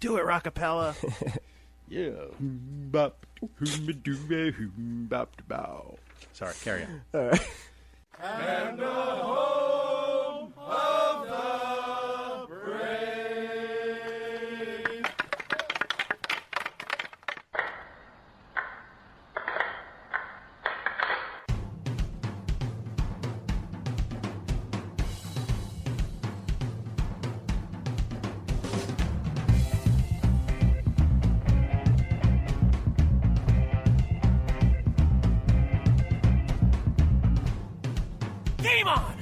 Do it, Rockapella. Yeah. Sorry, carry on. All right. And the home of the brave. Game on!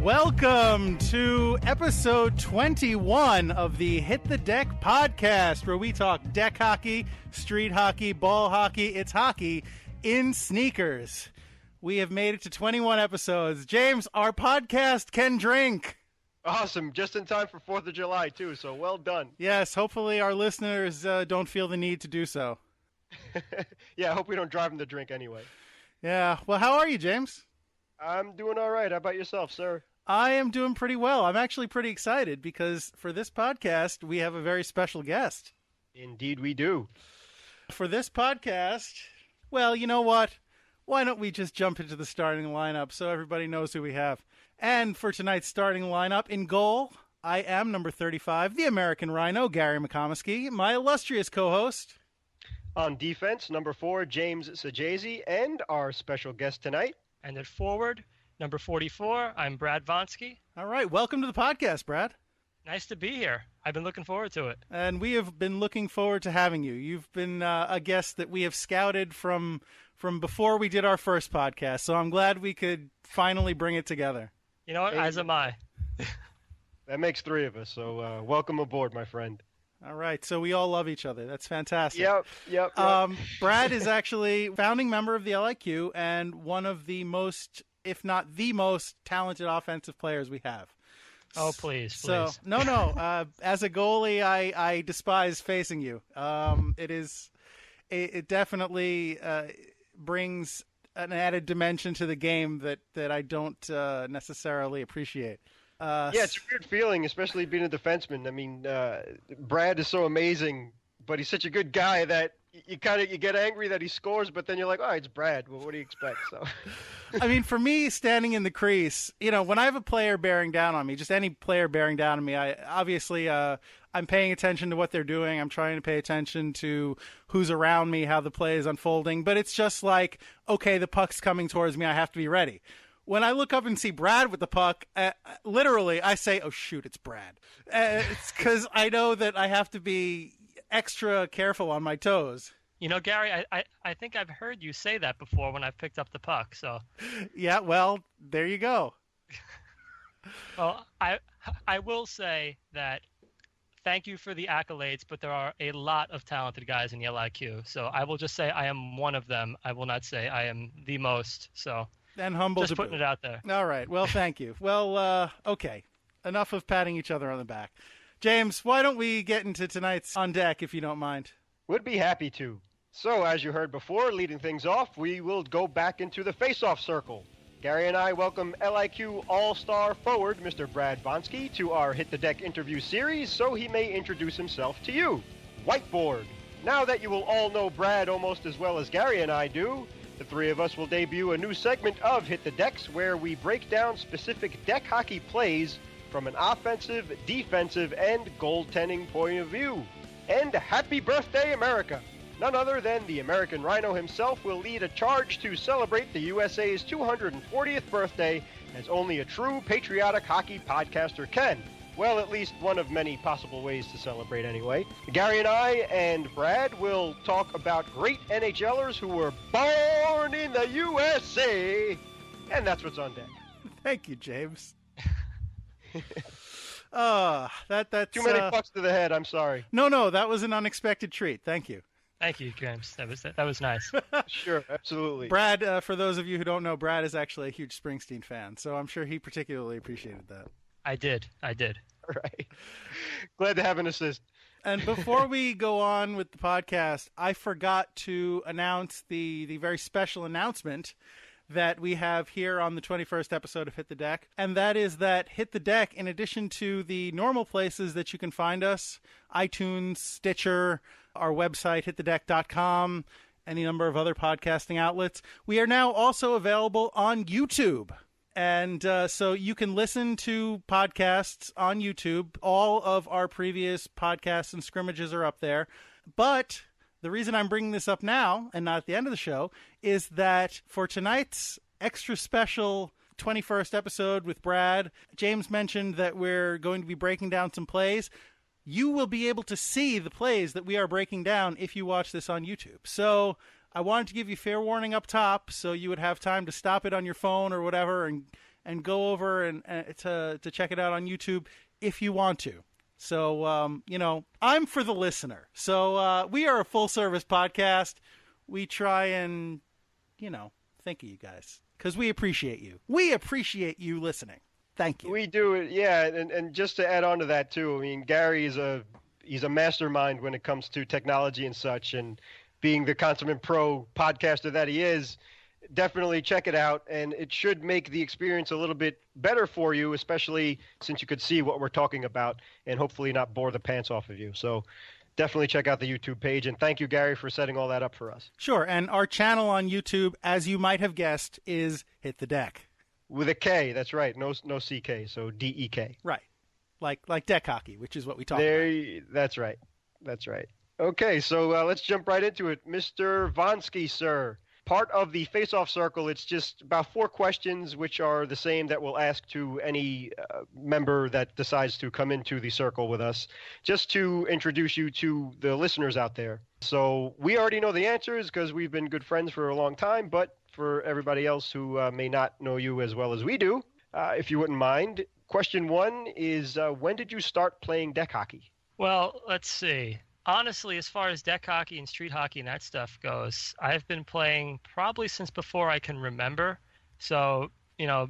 Welcome to episode 21 of the Hit the Deck podcast, where we talk deck hockey, street hockey, ball hockey. It's hockey in sneakers. We have made it to 21 episodes. James, our podcast can drink. Awesome. Just in time for 4th of July, too, so well done. Yes, hopefully our listeners don't feel the need to do so. Yeah, I hope we don't drive them to drink anyway. Yeah, well, how are you, James? I'm doing all right. How about yourself, sir? I am doing pretty well. I'm actually pretty excited because for this podcast, we have a very special guest. Indeed we do. For this podcast, well, you know what? Why don't we just jump into the starting lineup so everybody knows who we have? And for tonight's starting lineup, in goal, I am number 35, the American Rhino, Gary McComiskey, my illustrious co-host. On defense, number 4, James Sajazi, and our special guest tonight. And at forward, number 44, I'm Brad Vonknsky. All right, welcome to the podcast, Brad. Nice to be here. I've been looking forward to it. And we have been looking forward to having you. You've been a guest that we have scouted from before we did our first podcast, so I'm glad we could finally bring it together. You know what? As am I. That makes 3 of us, so welcome aboard, my friend. All right, so we all love each other. That's fantastic. Yep. Brad is actually founding member of the LIQ and one of the most, if not the most, talented offensive players we have. Oh, please. So, no. As a goalie, I despise facing you. It definitely brings an added dimension to the game that I don't necessarily appreciate. Yeah, it's a weird feeling, especially being a defenseman. I mean, Brad is so amazing, but he's such a good guy that you get angry that he scores, but then you're like, oh, it's Brad. Well, what do you expect? So, I mean, for me, standing in the crease, when I have a player bearing down on me, just any player bearing down on me, I'm paying attention to what they're doing. I'm trying to pay attention to who's around me, how the play is unfolding. But it's just like, okay, the puck's coming towards me. I have to be ready. When I look up and see Brad with the puck, literally, I say, oh, shoot, it's Brad. It's because I know that I have to be extra careful on my toes. You know, Gary, I think I've heard you say that before when I've picked up the puck. So, yeah, well, there you go. Well, I will say that thank you for the accolades, but there are a lot of talented guys in the LIQ. So I will just say I am one of them. I will not say I am the most. So. And humble just to putting boot. it out there. All right. Well, thank you. Well, okay. Enough of patting each other on the back. James, why don't we get into tonight's On Deck, if you don't mind? Would be happy to. So, as you heard before, leading things off, we will go back into the face-off circle. Gary and I welcome LIQ All-Star forward, Mr. Brad Vonknsky, to our Hit the Deck interview series, so he may introduce himself to you. Whiteboard. Now that you will all know Brad almost as well as Gary and I do, the 3 of us will debut a new segment of Hit the Decks where we break down specific deck hockey plays from an offensive, defensive, and goaltending point of view. And happy birthday, America! None other than the American Rhino himself will lead a charge to celebrate the USA's 240th birthday as only a true patriotic hockey podcaster can. Well, at least one of many possible ways to celebrate anyway. Gary and I and Brad will talk about great NHLers who were born in the USA. And that's what's on deck. Thank you, James. That's too many pucks to the head. I'm sorry. No, that was an unexpected treat. Thank you. Thank you, James. That was nice. Sure, absolutely. Brad, for those of you who don't know, Brad is actually a huge Springsteen fan, so I'm sure he particularly appreciated that. I did. All right. Glad to have an assist. And before we go on with the podcast, I forgot to announce the very special announcement that we have here on the 21st episode of Hit the Deck. And that is that Hit the Deck, in addition to the normal places that you can find us, iTunes, Stitcher, our website, hitthedeck.com, any number of other podcasting outlets, we are now also available on YouTube. And so you can listen to podcasts on YouTube. All of our previous podcasts and scrimmages are up there. But the reason I'm bringing this up now and not at the end of the show is that for tonight's extra special 21st episode with Brad, James mentioned that we're going to be breaking down some plays. You will be able to see the plays that we are breaking down if you watch this on YouTube. So I wanted to give you fair warning up top so you would have time to stop it on your phone or whatever and go over and to check it out on YouTube if you want to. So, I'm for the listener. So we are a full-service podcast. We try and, think of you guys because we appreciate you. We appreciate you listening. Thank you. We do it, yeah. And just to add on to that, too, I mean, Gary he's a mastermind when it comes to technology and such, and being the consummate pro podcaster that he is, definitely check it out, and it should make the experience a little bit better for you, especially since you could see what we're talking about and hopefully not bore the pants off of you. So definitely check out the YouTube page, and thank you, Gary, for setting all that up for us. Sure, and our channel on YouTube, as you might have guessed, is Hit the Deck. With a K, that's right, no CK, so DEK. Right, like deck hockey, which is what we talk about. That's right. Okay, so let's jump right into it. Mr. Vonknsky, sir. Part of the face-off circle, it's just about 4 questions, which are the same that we'll ask to any member that decides to come into the circle with us, just to introduce you to the listeners out there. So we already know the answers because we've been good friends for a long time, but for everybody else who may not know you as well as we do, if you wouldn't mind, question 1 is, when did you start playing deck hockey? Well, let's see. Honestly, as far as deck hockey and street hockey and that stuff goes, I've been playing probably since before I can remember. So,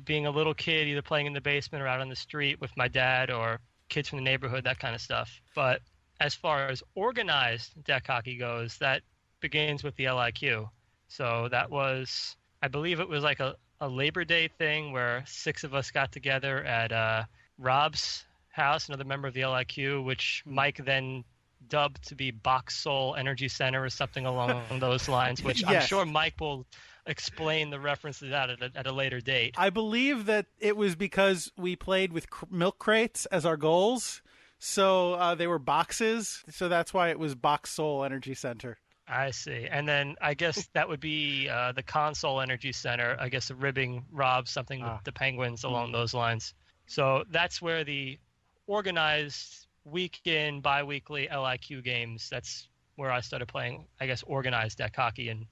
being a little kid, either playing in the basement or out on the street with my dad or kids from the neighborhood, that kind of stuff. But as far as organized deck hockey goes, that begins with the LIQ. So that was, I believe it was like a Labor Day thing where 6 of us got together at Rob's house, another member of the LIQ, which Mike then dubbed to be Box Soul Energy Center or something along those lines, which yes. I'm sure Mike will explain the reference to that at a later date. I believe that it was because we played with milk crates as our goals, so they were boxes, so that's why it was Box Soul Energy Center. I see. And then I guess that would be the Console Energy Center, I guess, ribbing Rob, something with the Penguins along those lines. So that's where the organized week-in, bi-weekly LIQ games, that's where I started playing, I guess, organized deck hockey and,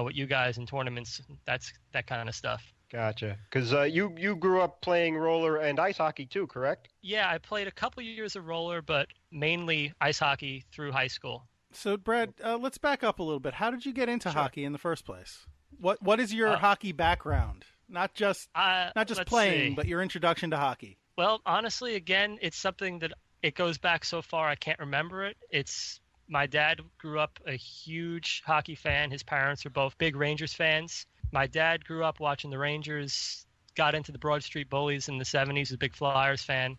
with you guys in tournaments, that's that kind of stuff. Gotcha. Because you grew up playing roller and ice hockey too, correct? Yeah, I played a couple years of roller, but mainly ice hockey through high school. So, Brad, let's back up a little bit. How did you get into hockey in the first place? What is your hockey background? Not just playing, but your introduction to hockey. Well, honestly, again, it's something that it goes back so far I can't remember it. My dad grew up a huge hockey fan. His parents are both big Rangers fans. My dad grew up watching the Rangers, got into the Broad Street Bullies in the 70s, was a big Flyers fan,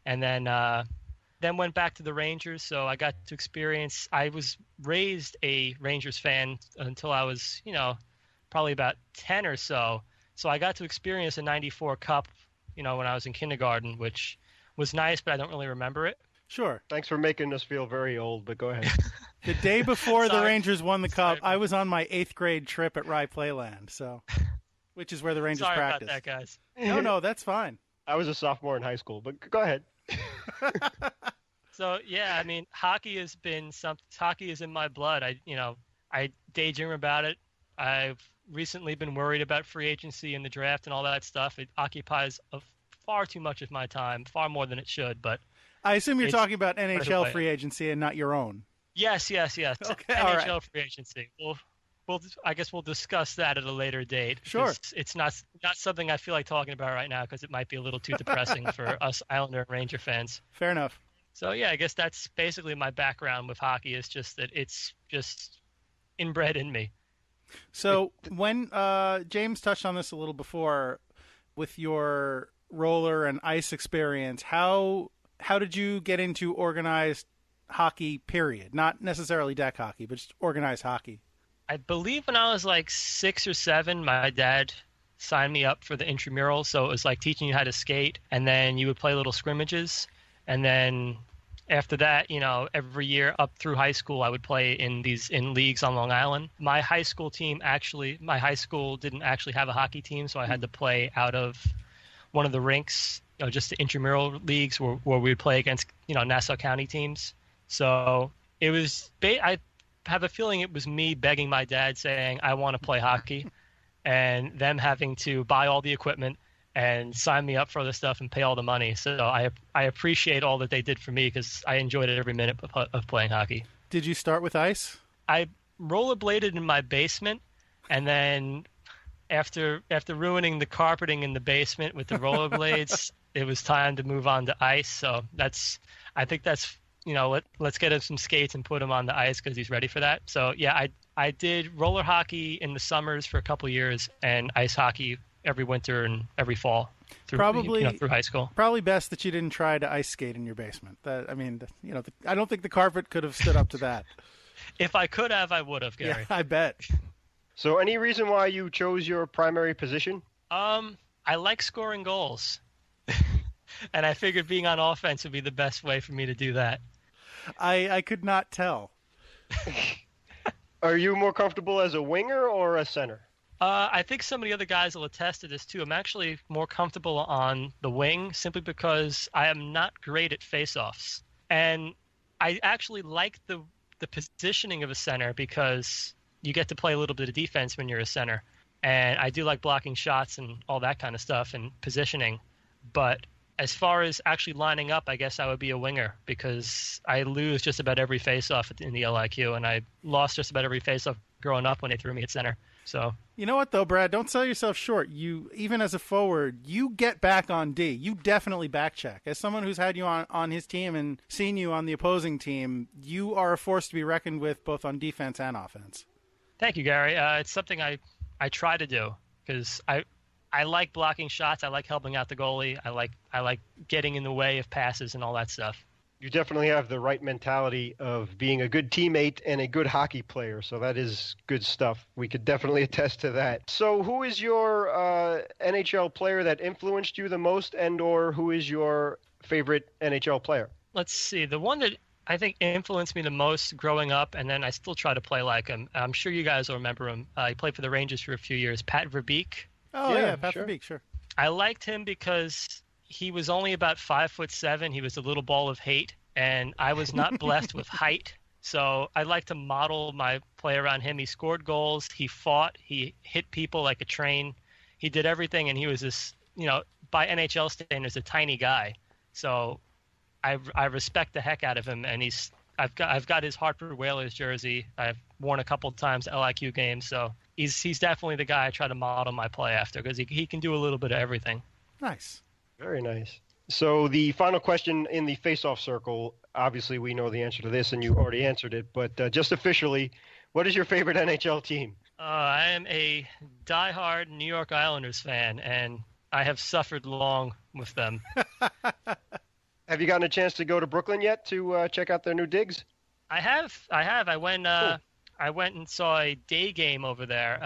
and then went back to the Rangers. So I got to experience, I was raised a Rangers fan until I was, probably about 10 or so. So I got to experience a 94 Cup, when I was in kindergarten, which was nice, but I don't really remember it. Sure. Thanks for making us feel very old, but go ahead. The day before the Rangers won the Cup, I was on my 8th grade trip at Rye Playland, which is where the Rangers practice. Sorry about that, guys. No, that's fine. I was a sophomore in high school, but go ahead. So, yeah, I mean, hockey is in my blood. I daydream about it. I've recently been worried about free agency and the draft and all that stuff. It occupies far too much of my time, far more than it should, but I assume you're talking about NHL free agency and not your own. Yes. Okay, NHL free agency. I guess we'll discuss that at a later date. Sure. It's not something I feel like talking about right now because it might be a little too depressing for us Islander and Ranger fans. Fair enough. So yeah, I guess that's basically my background with hockey. Is just that it's just inbred in me. So when James touched on this a little before, with your roller and ice experience, how did you get into organized hockey? Period, not necessarily deck hockey, but just organized hockey. I believe when I was like 6 or 7, my dad signed me up for the intramural. So it was like teaching you how to skate, and then you would play little scrimmages, and then after that, every year up through high school, I would play in leagues on Long Island. My high school didn't actually have a hockey team, so I had to play out of one of the rinks, just the intramural leagues where we would play against, Nassau County teams. So it was, I have a feeling it was me begging my dad saying, I want to play hockey, and them having to buy all the equipment and sign me up for the stuff and pay all the money. So I appreciate all that they did for me because I enjoyed it every minute of playing hockey. Did you start with ice? I rollerbladed in my basement, and then after ruining the carpeting in the basement with the rollerblades, it was time to move on to ice. So I think that's let's get him some skates and put him on the ice because he's ready for that. So yeah, I did roller hockey in the summers for a couple of years and ice hockey every winter and every fall through high school. Probably best that you didn't try to ice skate in your basement. I don't think the carpet could have stood up to that. If I could have, I would have, Gary. Yeah, I bet. So any reason why you chose your primary position? I like scoring goals. And I figured being on offense would be the best way for me to do that. I could not tell. Are you more comfortable as a winger or a center? I think some of the other guys will attest to this too. I'm actually more comfortable on the wing simply because I am not great at face-offs. And I actually like the positioning of a center because you get to play a little bit of defense when you're a center. And I do like blocking shots and all that kind of stuff and positioning. But as far as actually lining up, I guess I would be a winger because I lose just about every face-off in the LIQ, and I lost just about every face-off growing up when they threw me at center. So you know what though, Brad? Don't sell yourself short. You, even as a forward, you get back on D. You definitely back check. As someone who's had you on his team and seen you on the opposing team, you are a force to be reckoned with both on defense and offense. Thank you, Gary. It's something I try to do because I like blocking shots. I like helping out the goalie. I like getting in the way of passes and all that stuff. You definitely have the right mentality of being a good teammate and a good hockey player, so that is good stuff. We could definitely attest to that. So who is your NHL player that influenced you the most, and or who is your favorite NHL player? Let's see. The one that I think influenced me the most growing up, and then I still try to play like him. I'm sure you guys will remember him. He played for the Rangers for a few years, Pat Verbeek. Oh, yeah, Pat Verbeek, sure. I liked him because he was only about 5'7". He was a little ball of hate, and I was not blessed with height. So I like to model my play around him. He scored goals. He fought. He hit people like a train. He did everything, and he was this, by NHL standards, a tiny guy. So I respect the heck out of him, and I've got his Hartford Whalers jersey. I've worn a couple of times at LIQ games, so he's definitely the guy I try to model my play after because he can do a little bit of everything. Nice. Very nice. So the final question in the face-off circle, obviously we know the answer to this and you already answered it, but just officially, what is your favorite NHL team? I am a diehard New York Islanders fan, and I have suffered long with them. Have you gotten a chance to go to Brooklyn yet to check out their new digs? I have. I went. Cool. I went and saw a day game over there.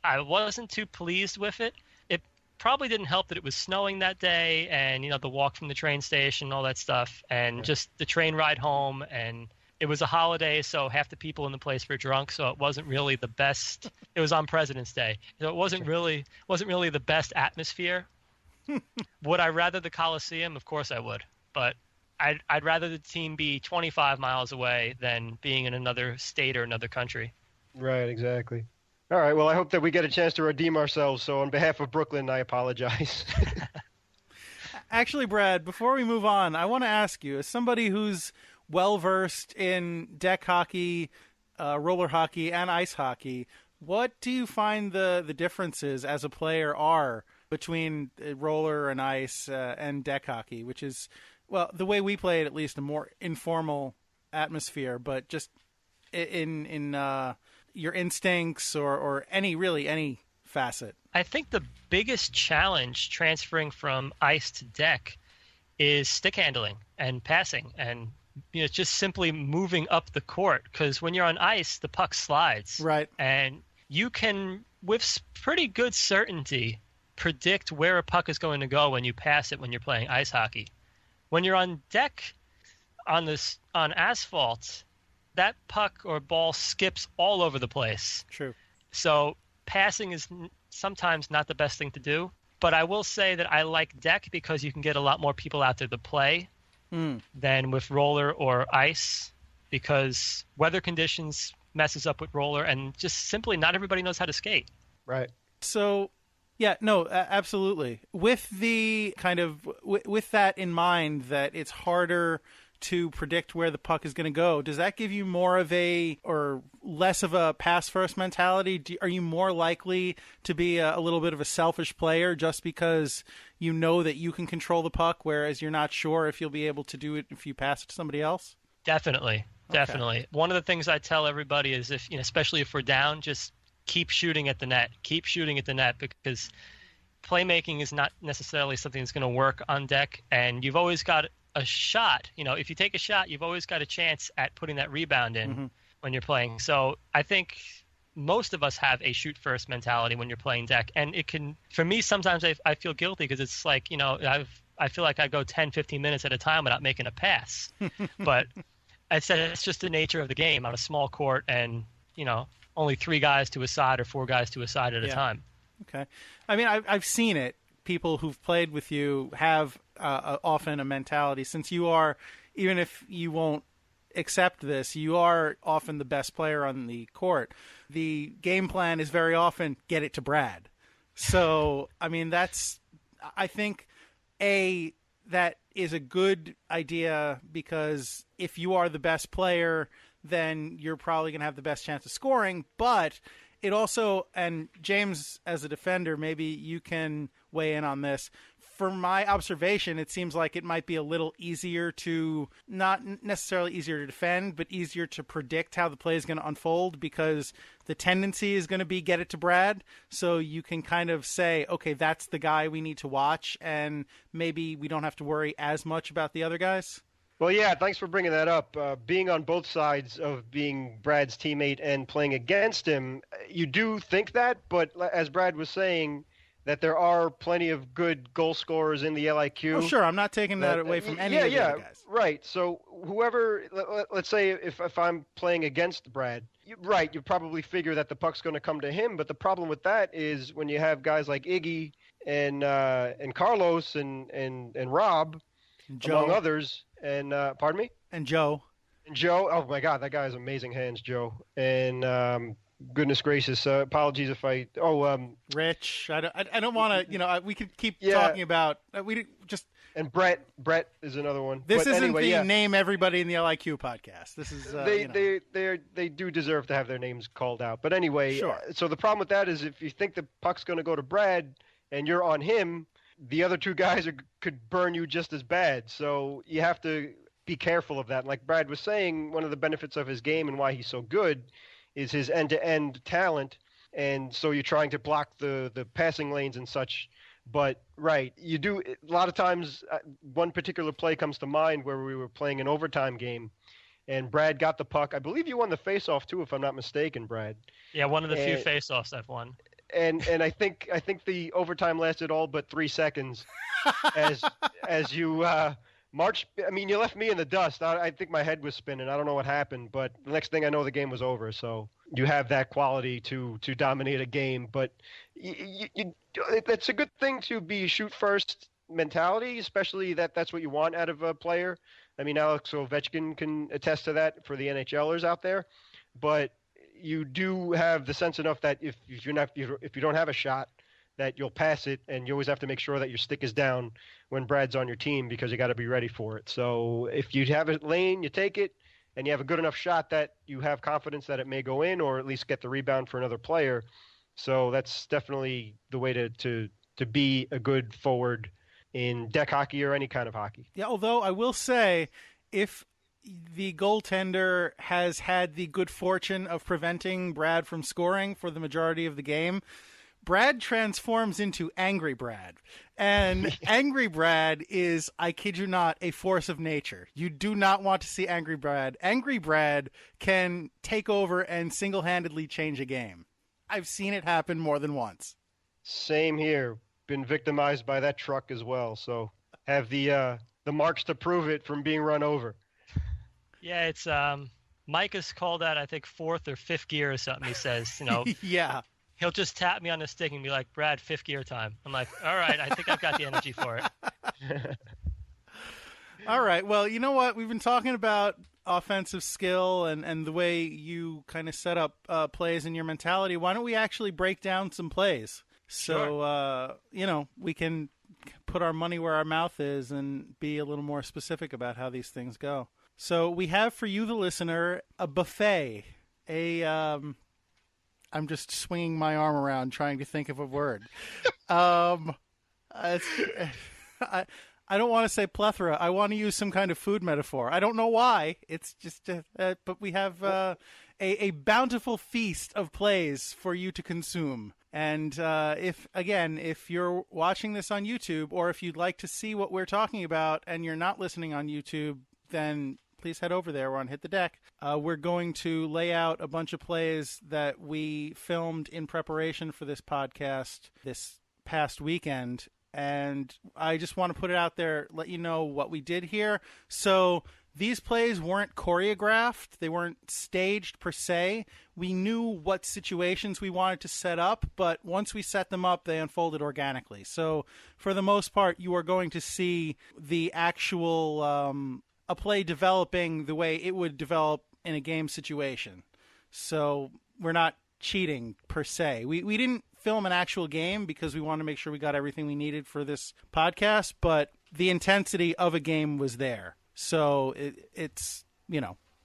I wasn't too pleased with it. It probably didn't help that it was snowing that day, and the walk from the train station, all that stuff, and just the train ride home. And it was a holiday, so half the people in the place were drunk, so it wasn't really the best. It was on President's Day, so it wasn't really the best atmosphere. Would I rather the Coliseum? Of course I would, but I'd rather the team be 25 miles away than being in another state or another country. Right, exactly. All right, well, I hope that we get a chance to redeem ourselves, so on behalf of Brooklyn, I apologize. Actually, Brad, before we move on, I want to ask you, as somebody who's well-versed in deck hockey, roller hockey, and ice hockey, what do you find the differences as a player are between roller and ice and deck hockey, which is well, the way we play it, at least a more informal atmosphere, but just in your instincts or any facet. I think the biggest challenge transferring from ice to deck is stick handling and passing, and just simply moving up the court, because when you're on ice, the puck slides. Right. And you can, with pretty good certainty, predict where a puck is going to go when you pass it when you're playing ice hockey. When you're on deck on asphalt, that puck or ball skips all over the place. True. So passing is sometimes not the best thing to do. But I will say that I like deck because you can get a lot more people out there to play than with roller or ice, because weather conditions messes up with roller, and just simply not everybody knows how to skate. Right. So, yeah, no, absolutely. With the kind of with that in mind, that it's harder to predict where the puck is going to go, does that give you more of a or less of a pass first mentality? Are you more likely to be a little bit of a selfish player just because you know that you can control the puck, whereas you're not sure if you'll be able to do it if you pass it to somebody else? Definitely. One of the things I tell everybody is, if especially if we're down, just keep shooting at the net. Keep shooting at the net, because playmaking is not necessarily something that's going to work on deck, and you've always got a shot. If you take a shot, you've always got a chance at putting that rebound in when you're playing. So I think most of us have a shoot first mentality when you're playing deck. And it can, for me, sometimes I feel guilty because it's like, I feel like I go 10, 15 minutes at a time without making a pass. But I said it's just the nature of the game on a small court, and, only 3 guys to a side or 4 guys to a side at a time. Okay. I mean, I've seen it. People who've played with you have often a mentality, since you are, even if you won't accept this, you are often the best player on the court. The game plan is very often get it to Brad. So, I mean, I think, that is a good idea, because if you are the best player, then you're probably going to have the best chance of scoring. But it also, and James, as a defender, maybe you can weigh in on this. From my observation, it seems like it might be a little easier to, not necessarily easier to defend, but easier to predict how the play is going to unfold, because the tendency is going to be get it to Brad. So you can kind of say, okay, that's the guy we need to watch, and maybe we don't have to worry as much about the other guys. Well, yeah, thanks for bringing that up. Being on both sides of being Brad's teammate and playing against him, you do think that, but as Brad was saying, that there are plenty of good goal scorers in the LIQ. Oh, sure. I'm not taking that away from any of the other guys. Right. So whoever, let's say if I'm playing against Brad, you probably figure that the puck's going to come to him. But the problem with that is when you have guys like Iggy and Carlos and Rob, Joe, among others, and pardon me? And Joe. And Joe. Oh, my God. That guy has amazing hands, Joe. And goodness gracious, apologies if I. Rich. I don't want to. We could keep talking about. And Brett is another one. This isn't the name everybody in the LIQ podcast. This is. They do deserve to have their names called out. But anyway, sure. So the problem with that is if you think the puck's going to go to Brad and you're on him, the other 2 guys could burn you just as bad. So you have to be careful of that. And like Brad was saying, one of the benefits of his game and why he's so good is his end-to-end talent, and so you're trying to block the passing lanes and such. But right, you do a lot of times. One particular play comes to mind where we were playing an overtime game, and Brad got the puck. I believe you won the face-off too, if I'm not mistaken, Brad. Yeah, one of the few face-offs I've won. And I think the overtime lasted all but 3 seconds, as you. March, I mean, you left me in the dust. I think my head was spinning. I don't know what happened, but the next thing I know, the game was over. So you have that quality to dominate a game. But it's a good thing to be shoot first mentality, especially that's what you want out of a player. I mean, Alex Ovechkin can attest to that for the NHLers out there. But you do have the sense enough that if you don't have a shot, that you'll pass it, and you always have to make sure that your stick is down when Brad's on your team, because you got to be ready for it. So if you have a lane, you take it, and you have a good enough shot that you have confidence that it may go in, or at least get the rebound for another player. So that's definitely the way to be a good forward in deck hockey or any kind of hockey. Yeah, although I will say, if the goaltender has had the good fortune of preventing Brad from scoring for the majority of the game, Brad transforms into Angry Brad. And Angry Brad is, I kid you not, a force of nature. You do not want to see Angry Brad. Angry Brad can take over and single-handedly change a game. I've seen it happen more than once. Same here. Been victimized by that truck as well, so have the marks to prove it from being run over. Yeah, it's Mike has called that, I think, 4th or 5th gear or something. He says, Yeah. He'll just tap me on the stick and be like, Brad, 5th gear time. I'm like, all right, I think I've got the energy for it. All right. Well, you know what? We've been talking about offensive skill and the way you kind of set up plays and your mentality. Why don't we actually break down some plays? So, Sure. We can put our money where our mouth is and be a little more specific about how these things go. So we have for you, the listener, a buffet, I'm just swinging my arm around trying to think of a word. I don't want to say plethora. I want to use some kind of food metaphor. I don't know why. It's just, but we have a bountiful feast of plays for you to consume. And if you're watching this on YouTube, or if you'd like to see what we're talking about and you're not listening on YouTube, then please head over there. We're on Hit the Deck. We're going to lay out a bunch of plays that we filmed in preparation for this podcast this past weekend. And I just want to put it out there, let you know what we did here. So these plays weren't choreographed. They weren't staged per se. We knew what situations we wanted to set up, but once we set them up, they unfolded organically. So for the most part, you are going to see the actual a play developing the way it would develop in a game situation. So we're not cheating per se. We didn't film an actual game because we wanted to make sure we got everything we needed for this podcast, but the intensity of a game was there. So it's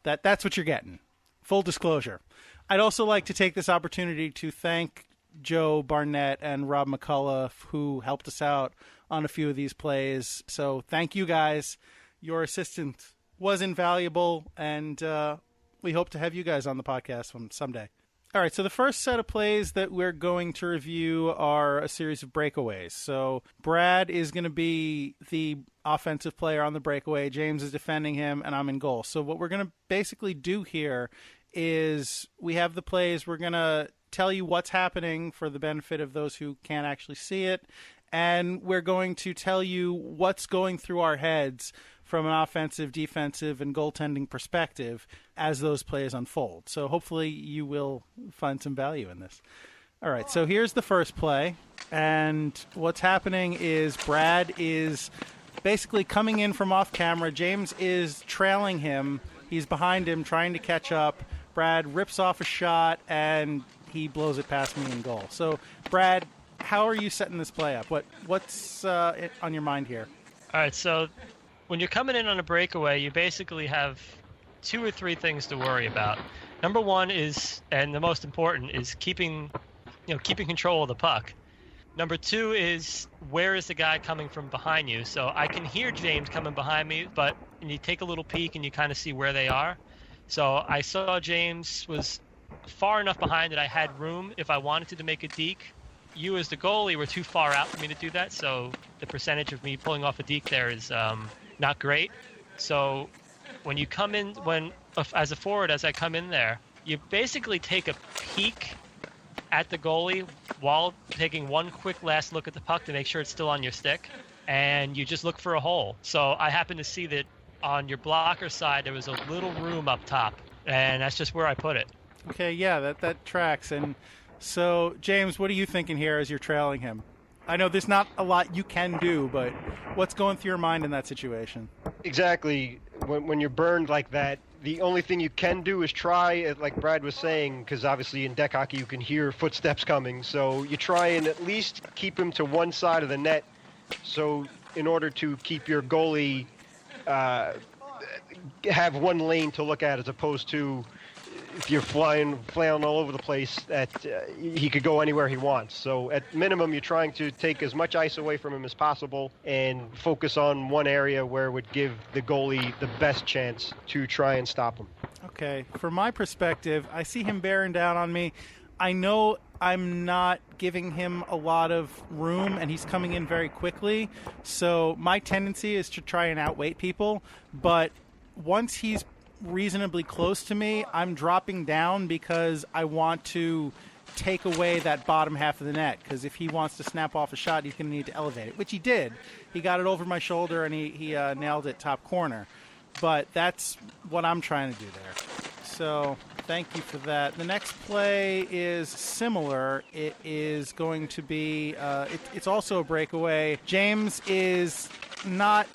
that's what you're getting. Full disclosure. I'd also like to take this opportunity to thank Joe Barnett and Rob McCullough, who helped us out on a few of these plays. So thank you guys. Your assistance was invaluable, and we hope to have you guys on the podcast someday. All right, so the first set of plays that we're going to review are a series of breakaways. So Brad is going to be the offensive player on the breakaway. James is defending him, and I'm in goal. So what we're going to basically do here is we have the plays. We're going to tell you what's happening for the benefit of those who can't actually see it, and we're going to tell you what's going through our heads from an offensive, defensive, and goaltending perspective as those plays unfold. So hopefully you will find some value in this. All right, so here's the first play, and what's happening is Brad is basically coming in from off camera. James is trailing him. He's behind him, trying to catch up. Brad rips off a shot, and he blows it past me in goal. So, Brad, how are you setting this play up? What's on your mind here? All right, so when you're coming in on a breakaway, you basically have 2 or 3 things to worry about. Number one is, and the most important, is keeping control of the puck. Number 2 is, where is the guy coming from behind you? So I can hear James coming behind me, but you take a little peek and you kind of see where they are. So I saw James was far enough behind that I had room if I wanted to make a deke. You as the goalie were too far out for me to do that, so the percentage of me pulling off a deke there is not great. So when you come in, as a forward, as I come in there, you basically take a peek at the goalie while taking one quick last look at the puck to make sure it's still on your stick, and you just look for a hole. So I happened to see that on your blocker side there was a little room up top, and that's just where I put it. Okay, yeah, that tracks. And so, James, what are you thinking here as you're trailing him? I know there's not a lot you can do, but what's going through your mind in that situation? Exactly. When you're burned like that, the only thing you can do is try, like Brad was saying, because obviously in deck hockey you can hear footsteps coming, so you try and at least keep him to one side of the net, so in order to keep your goalie have one lane to look at as opposed to if you're flailing all over the place, that he could go anywhere he wants. So at minimum, you're trying to take as much ice away from him as possible and focus on one area where it would give the goalie the best chance to try and stop him. Okay, from my perspective, I see him bearing down on me. I know I'm not giving him a lot of room, and he's coming in very quickly. So my tendency is to try and outweight people. But once he's reasonably close to me, I'm dropping down because I want to take away that bottom half of the net. Because if he wants to snap off a shot, he's going to need to elevate it, which he did. He got it over my shoulder, and he nailed it top corner. But that's what I'm trying to do there. So thank you for that. The next play is similar. It is going to be, it's also a breakaway. James is not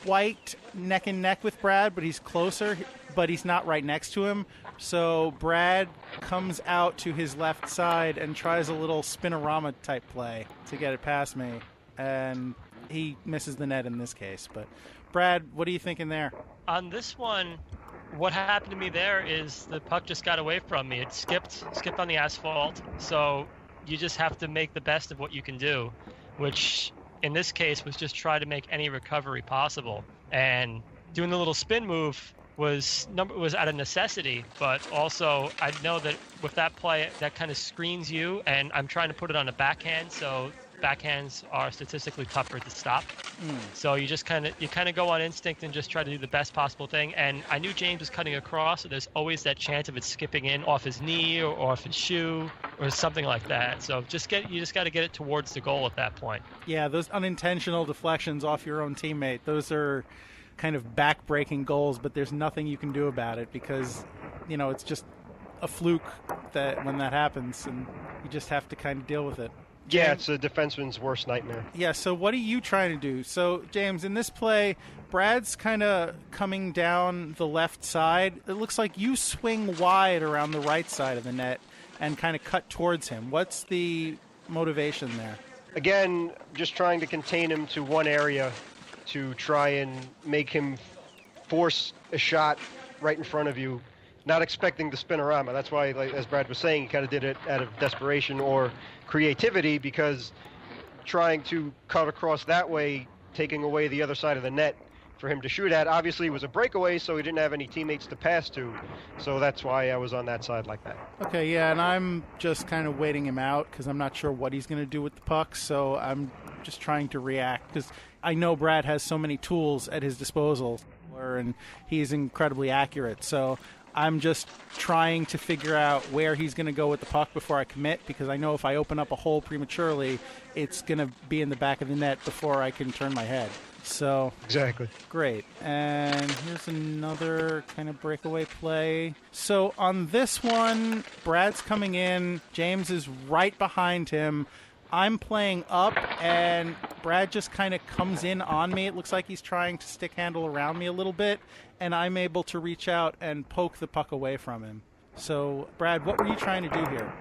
quite neck and neck with Brad, but he's closer, but he's not right next to him. So Brad comes out to his left side and tries a little spinorama type play to get it past me. And he misses the net in this case. But Brad, what are you thinking there? On this one, what happened to me there is the puck just got away from me. It skipped on the asphalt. So you just have to make the best of what you can do, which in this case was just try to make any recovery possible. And doing the little spin move was out of necessity, but also I know that with that play, that kind of screens you, and I'm trying to put it on a backhand, so backhands are statistically tougher to stop. So you just kind of go on instinct and just try to do the best possible thing. And I knew James was cutting across, so there's always that chance of it skipping in off his knee or off his shoe or something like that. So you just got to get it towards the goal at that point. Yeah, those unintentional deflections off your own teammate, those are kind of back-breaking goals, but there's nothing you can do about it because, it's just a fluke that when that happens, and you just have to kind of deal with it. Yeah, it's a defenseman's worst nightmare. Yeah, so what are you trying to do? So, James, in this play, Brad's kind of coming down the left side. It looks like you swing wide around the right side of the net and kind of cut towards him. What's the motivation there? Again, just trying to contain him to one area to try and make him force a shot right in front of you, not expecting the spinorama. That's why, as Brad was saying, he kind of did it out of desperation or creativity, because trying to cut across that way, taking away the other side of the net for him to shoot at, obviously was a breakaway, so he didn't have any teammates to pass to. So that's why I was on that side like that. Okay, yeah, and I'm just kind of waiting him out because I'm not sure what he's going to do with the puck, so I'm just trying to react because I know Brad has so many tools at his disposal, and he's incredibly accurate. So I'm just trying to figure out where he's going to go with the puck before I commit, because I know if I open up a hole prematurely, it's going to be in the back of the net before I can turn my head. So exactly. Great. And here's another kind of breakaway play. So on this one, Brad's coming in. James is right behind him. I'm playing up, and Brad just kind of comes in on me. It looks like he's trying to stick handle around me a little bit, and I'm able to reach out and poke the puck away from him. So, Brad, what were you trying to do here?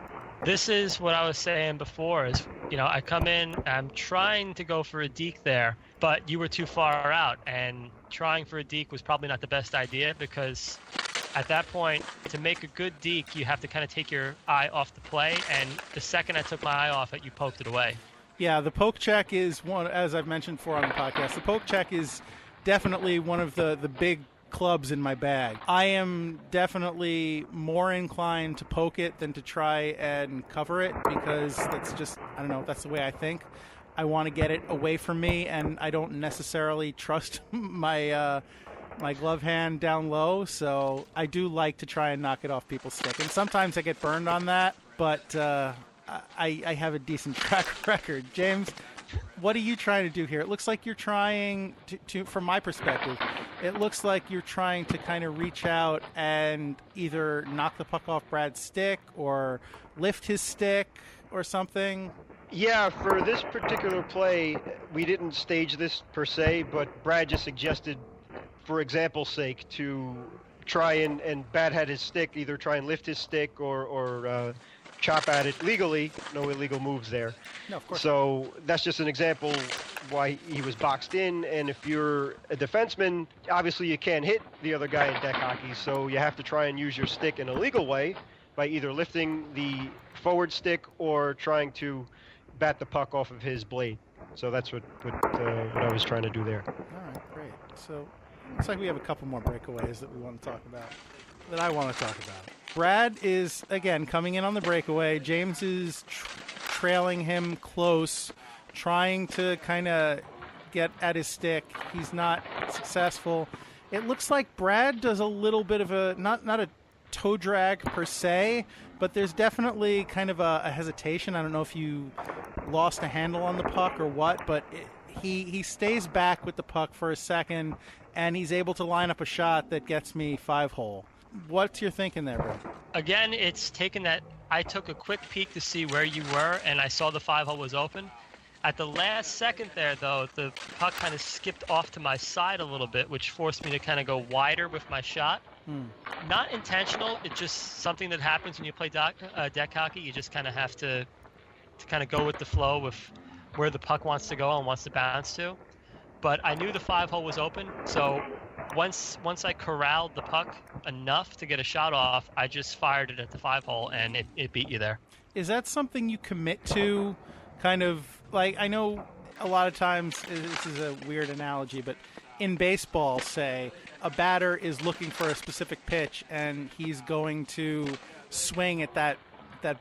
This is what I was saying before is, I come in, I'm trying to go for a DEK there, but you were too far out, and trying for a DEK was probably not the best idea, because at that point, to make a good DEK, you have to kind of take your eye off the play, and the second I took my eye off it, you poked it away. Yeah, the poke check is one, as I've mentioned before on the podcast, the poke check is definitely one of the big clubs in my bag. I am definitely more inclined to poke it than to try and cover it, because that's just, I don't know, that's the way I think. I want to get it away from me, and I don't necessarily trust my glove hand down low, so I do like to try and knock it off people's stick. And sometimes I get burned on that, but I have a decent track record. James, what are you trying to do here? It looks like you're trying to, from my perspective, it looks like you're trying to kind of reach out and either knock the puck off Brad's stick or lift his stick or something. Yeah, for this particular play, we didn't stage this per se, but Brad just suggested, for example's sake, to try and Brad had his stick, either try and lift his stick or chop at it legally. No illegal moves there. No, of course. So that's just an example why he was boxed in. And if you're a defenseman, obviously you can't hit the other guy in deck hockey, so you have to try and use your stick in a legal way by either lifting the forward stick or trying to bat the puck off of his blade. So that's what I was trying to do there. All right, great. So looks like we have a couple more breakaways that we want to talk about, that I want to talk about. Brad is, again, coming in on the breakaway. James is trailing him close, trying to kind of get at his stick. He's not successful. It looks like Brad does a little bit of a, not a toe drag per se, but there's definitely kind of a hesitation. I don't know if you lost a handle on the puck or what, but he stays back with the puck for a second, and he's able to line up a shot that gets me 5-hole. What's your thinking there, Brad? Again, it's taken that I took a quick peek to see where you were, and I saw the 5-hole was open. At the last second there, though, the puck kind of skipped off to my side a little bit, which forced me to kind of go wider with my shot. Not intentional. It's just something that happens when you play deck hockey. You just kind of have to kind of go with the flow with where the puck wants to go and wants to bounce to. But I knew the 5-hole was open, so once I corralled the puck enough to get a shot off, I just fired it at the 5-hole, and it beat you there. Is that something you commit to? Kind of like, I know a lot of times, this is a weird analogy, but in baseball, say, a batter is looking for a specific pitch, and he's going to swing at that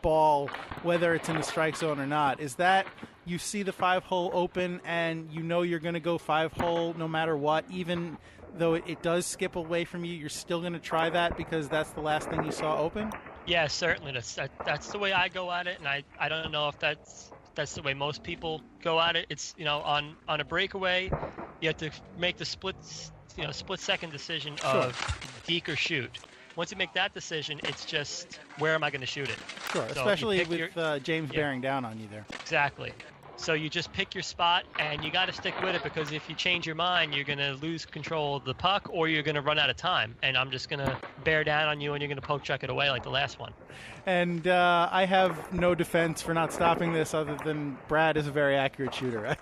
ball, whether it's in the strike zone or not. Is that you see the 5-hole open, and you know you're going to go 5-hole no matter what, even though it does skip away from you, you're still going to try that because that's the last thing you saw open? Yeah, certainly. That's the way I go at it, and I don't know if that's the way most people go at it. It's, on a breakaway, you have to make the split second decision of deke or shoot. Once you make that decision, it's just, where am I going to shoot it? Sure, so especially with James bearing down on you there. Exactly. So you just pick your spot, and you got to stick with it, because if you change your mind, you're going to lose control of the puck, or you're going to run out of time, and I'm just going to bear down on you, and you're going to poke check it away like the last one. And I have no defense for not stopping this other than Brad is a very accurate shooter.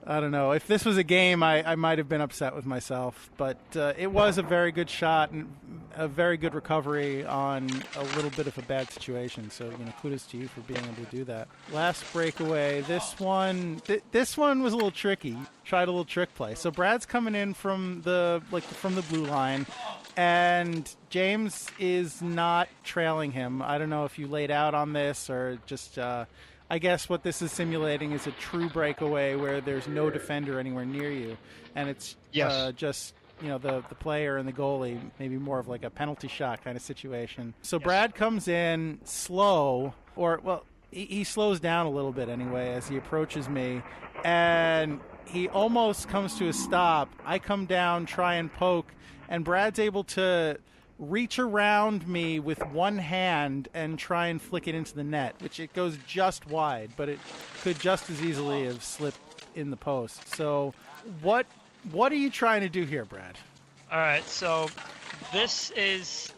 I don't know. If this was a game, I might have been upset with myself. But it was a very good shot and a very good recovery on a little bit of a bad situation. So, kudos to you for being able to do that. Last breakaway. This one was a little tricky. Tried a little trick play. So Brad's coming in from the blue line, and James is not trailing him. I don't know if you laid out on this or just. I guess what this is simulating is a true breakaway where there's no defender anywhere near you, and it's just the player and the goalie, maybe more of like a penalty shot kind of situation. So Brad comes in slow, he slows down a little bit anyway as he approaches me, and he almost comes to a stop. I come down, try and poke, and Brad's able to reach around me with one hand and try and flick it into the net, which it goes just wide, but it could just as easily have slipped in the post. So what are you trying to do here, Brad? All right, so this is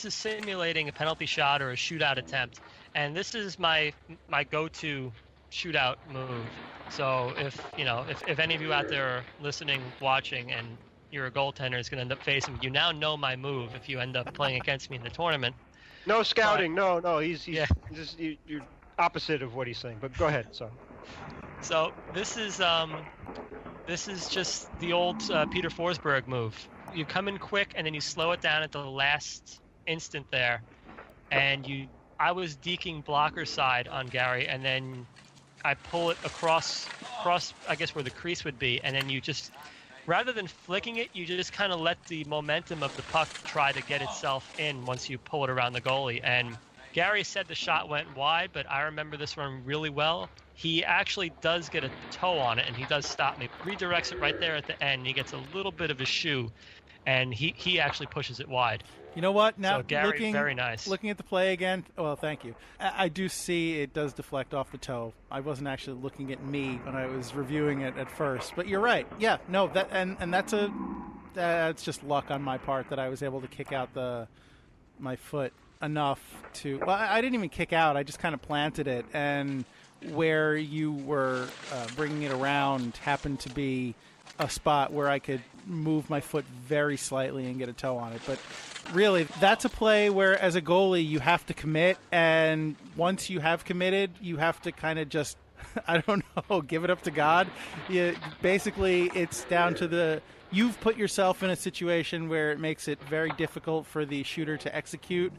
simulating a penalty shot or a shootout attempt, and this is my go-to shootout move. So if any of you out there are listening, watching, and you're a goaltender is going to end up facing, you now know my move if you end up playing against me in the tournament. No scouting. No. He's you're opposite of what he's saying. But go ahead. So this is just the old Peter Forsberg move. You come in quick and then you slow it down at the last instant there, and I was deking blocker side on Gary, and then I pull it across I guess where the crease would be, and then you just. Rather than flicking it, you just kind of let the momentum of the puck try to get itself in once you pull it around the goalie. And Gary said the shot went wide, but I remember this one really well. He actually does get a toe on it, and he does stop me. Redirects it right there at the end. He gets a little bit of a shoe, and he actually pushes it wide. You know what? Now, so Gary, very nice. Looking at the play again, well, thank you. I do see it does deflect off the toe. I wasn't actually looking at me when I was reviewing it at first, but you're right. Yeah, no, that's just luck on my part that I was able to kick out my foot. enough to... Well, I didn't even kick out. I just kind of planted it, and where you were bringing it around happened to be a spot where I could move my foot very slightly and get a toe on it. But really, that's a play where, as a goalie, you have to commit, and once you have committed, you have to kind of just, I don't know, give it up to God. Basically, it's down to you've put yourself in a situation where it makes it very difficult for the shooter to execute.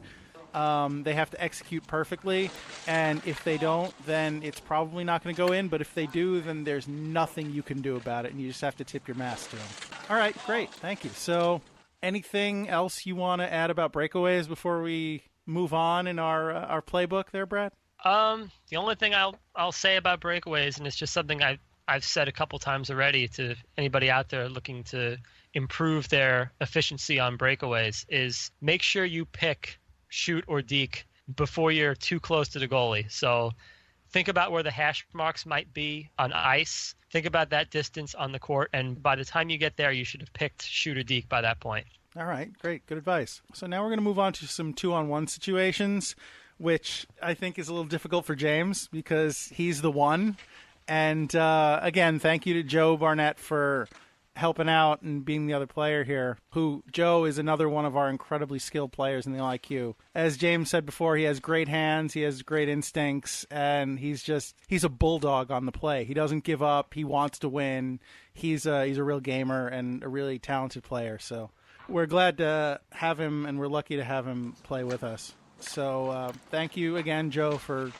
They have to execute perfectly, and if they don't, then it's probably not going to go in. But if they do, then there's nothing you can do about it, and you just have to tip your mask to them. All right, great. Thank you. So anything else you want to add about breakaways before we move on in our playbook there, Brad? The only thing I'll say about breakaways, and it's just something I've said a couple times already to anybody out there looking to improve their efficiency on breakaways, is make sure you pick shoot or deke before you're too close to the goalie. So think about where the hash marks might be on ice. Think about that distance on the court, and by the time you get there, you should have picked shoot or deke by that point. All right, great. Good advice. So now we're going to move on to some 2-on-1 situations, which I think is a little difficult for James because he's the one. And again, thank you to Joe Barnett for helping out and being the other player here, Joe is another one of our incredibly skilled players in the LIQ. As James said before, he has great hands, he has great instincts, and he's a bulldog on the play. He doesn't give up, he wants to win. He's a real gamer and a really talented player. So we're glad to have him, and we're lucky to have him play with us. So thank you again, Joe, for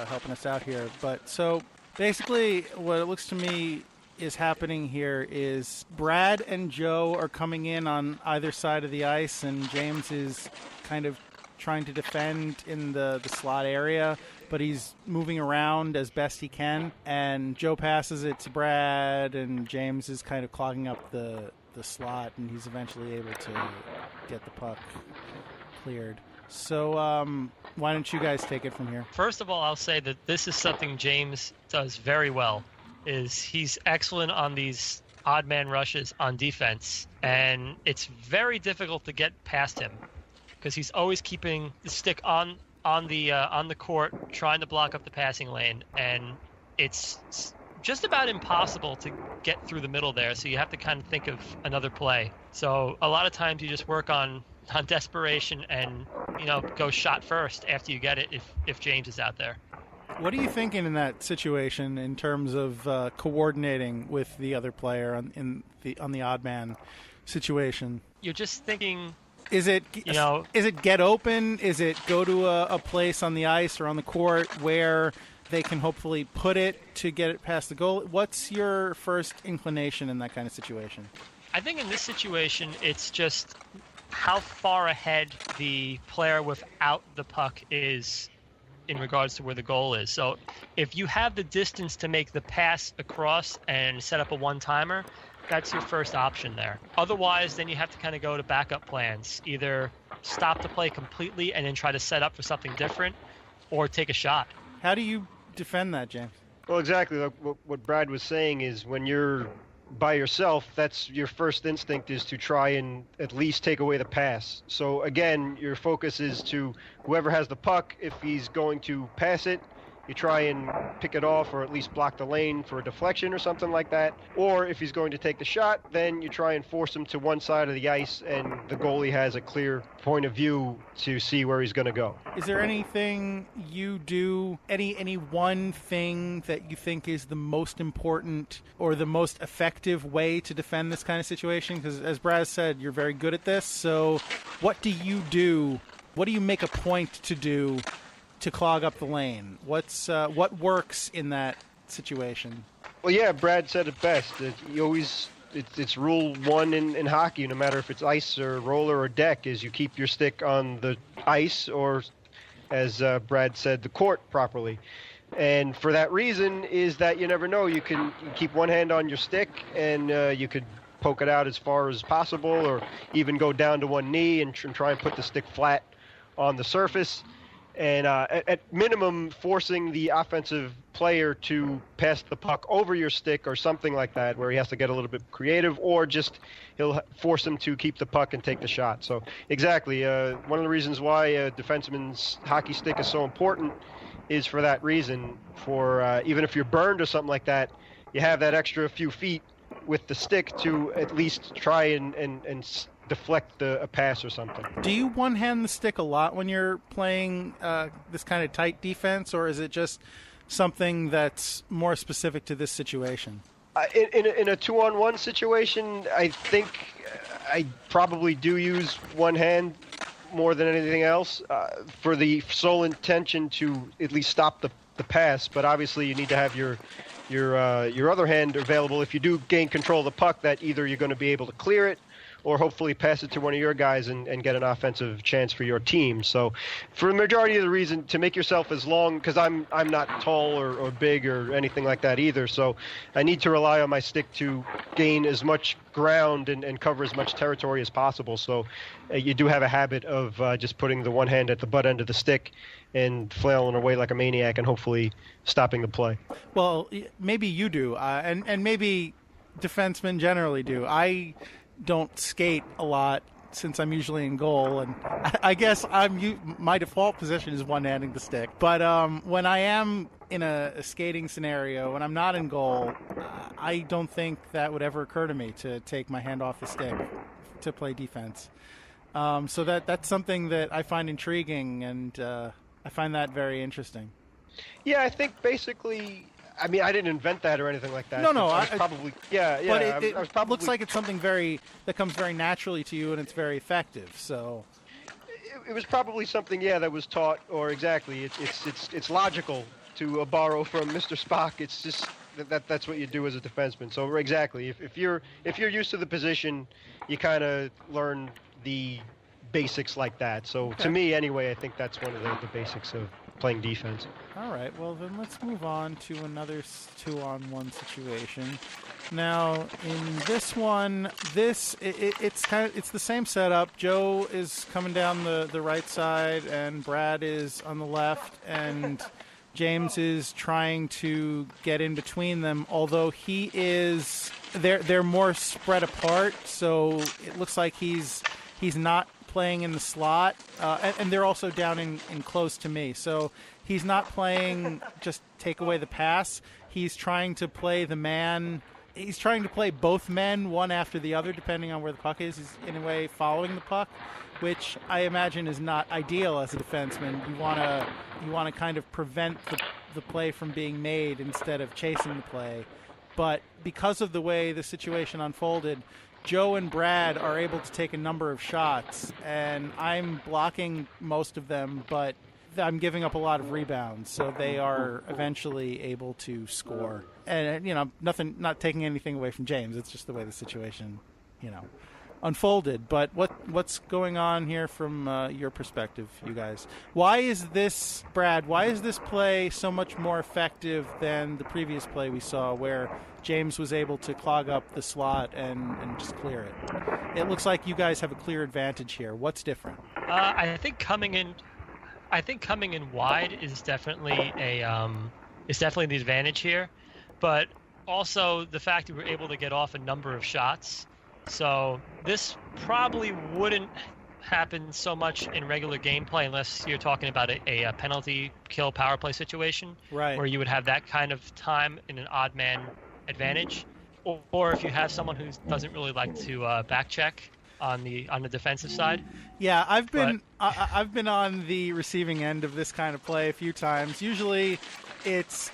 helping us out here. But so basically what it looks to me is happening here is Brad and Joe are coming in on either side of the ice, and James is kind of trying to defend in the slot area, but he's moving around as best he can, and Joe passes it to Brad, and James is kind of clogging up the slot, and he's eventually able to get the puck cleared. So why don't you guys take it from here? First of all, I'll say that this is something James does very well. He's excellent on these odd man rushes on defense, and it's very difficult to get past him because he's always keeping the stick on the court, trying to block up the passing lane, and it's just about impossible to get through the middle there. So you have to kind of think of another play. So a lot of times you just work on desperation and go shot first after you get it if James is out there. What are you thinking in that situation in terms of coordinating with the other player on the odd man situation? You're just thinking, is it get open? Is it go to a place on the ice or on the court where they can hopefully put it to get it past the goal? What's your first inclination in that kind of situation? I think in this situation, it's just how far ahead the player without the puck is in regards to where the goal is. So if you have the distance to make the pass across and set up a one-timer, that's your first option there. Otherwise, then you have to kind of go to backup plans. Either stop the play completely and then try to set up for something different, or take a shot. How do you defend that, James? Well, exactly. Like what Brad was saying is when you're by yourself, that's your first instinct is to try and at least take away the pass. So again, your focus is to whoever has the puck, if he's going to pass it, you try and pick it off or at least block the lane for a deflection or something like that. Or if he's going to take the shot, then you try and force him to one side of the ice and the goalie has a clear point of view to see where he's going to go. Is there anything you do, any one thing that you think is the most important or the most effective way to defend this kind of situation? Because as Brad said, you're very good at this. So what do you do? What do you make a point to do to clog up the lane? What works in that situation? Well, yeah, Brad said it best. It's rule one in hockey, no matter if it's ice or roller or deck, is you keep your stick on the ice or, as Brad said, the court properly. And for that reason is that you never know. You keep one hand on your stick and you could poke it out as far as possible or even go down to one knee and try and put the stick flat on the surface. and at minimum forcing the offensive player to pass the puck over your stick or something like that, where he has to get a little bit creative, or just he'll force him to keep the puck and take the shot. So exactly, one of the reasons why a defenseman's hockey stick is so important is for that reason. For even if you're burned or something like that, you have that extra few feet with the stick to at least try and deflect a pass or something. Do you one-hand the stick a lot when you're playing this kind of tight defense, or is it just something that's more specific to this situation? In a 2-on-1 situation, I think I probably do use one hand more than anything else for the sole intention to at least stop the pass. But obviously, you need to have your other hand available if you do gain control of the puck, that either you're going to be able to clear it or hopefully pass it to one of your guys and get an offensive chance for your team. So for the majority of the reason, to make yourself as long, because I'm not tall or big or anything like that either, so I need to rely on my stick to gain as much ground and cover as much territory as possible. So you do have a habit of just putting the one hand at the butt end of the stick and flailing away like a maniac and hopefully stopping the play. Well, maybe you do, and maybe defensemen generally do. I don't skate a lot since I'm usually in goal, and I guess my default position is one-handing the stick. But when I am in a skating scenario, when I'm not in goal, I don't think that would ever occur to me to take my hand off the stick to play defense. So that's something that I find intriguing, and I find that very interesting. Yeah, I think basically, I mean, I didn't invent that or anything like that. No, I was probably, yeah. But I was probably, looks like it's something that comes very naturally to you, and it's very effective. So it was probably something, that was taught, or exactly. It's logical to borrow from Mr. Spock. It's just that's what you do as a defenseman. So exactly, if you're used to the position, you kind of learn the basics like that. So to me, anyway, I think that's one of the basics of playing defense. All right, well then let's move on to another 2-on-1 situation. Now in this one, it's the same setup. Joe is coming down the right side and Brad is on the left, and James is trying to get in between them, although they're more spread apart, so it looks like he's not playing in the slot, and they're also down in close to me. So he's not playing just take away the pass. He's trying to play the man. He's trying to play both men, one after the other, depending on where the puck is. He's, in a way, following the puck, which I imagine is not ideal as a defenseman. You want to kind of prevent the play from being made instead of chasing the play. But because of the way the situation unfolded, Joe and Brad are able to take a number of shots, and I'm blocking most of them, but I'm giving up a lot of rebounds, so they are eventually able to score. And not taking anything away from James. It's just the way the situation, unfolded. But what's going on here from your perspective, you guys? Why is this play so much more effective than the previous play we saw, where James was able to clog up the slot and just clear it? It looks like you guys have a clear advantage here. What's different? I think coming in wide is definitely the advantage here, but also the fact that we're able to get off a number of shots. So this probably wouldn't happen so much in regular gameplay unless you're talking about a penalty kill power play situation, right, where you would have that kind of time in an odd man advantage, or if you have someone who doesn't really like to back check on the defensive side. Yeah, I've been on the receiving end of this kind of play a few times. Usually it's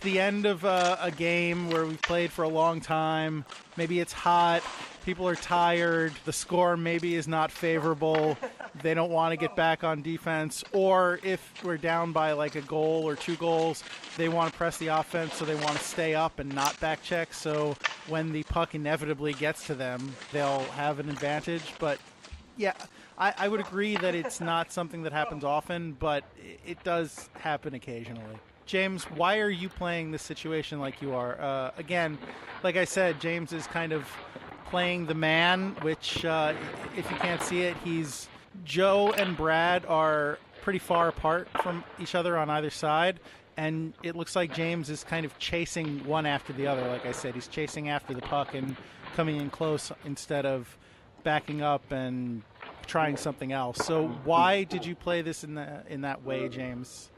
the end of a game where we've played for a long time. Maybe it's hot, people are tired, the score maybe is not favorable, they don't want to get back on defense, or if we're down by like a goal or 2 goals, they want to press the offense, so they want to stay up and not back check, so when the puck inevitably gets to them, they'll have an advantage. But yeah, I would agree that it's not something that happens often, but it does happen occasionally. James, why are you playing this situation like you are? Again, like I said, James is kind of playing the man, which if you can't see it, Joe and Brad are pretty far apart from each other on either side, and it looks like James is kind of chasing one after the other. Like I said, he's chasing after the puck and coming in close instead of backing up and trying something else. So why did you play this in that way, James?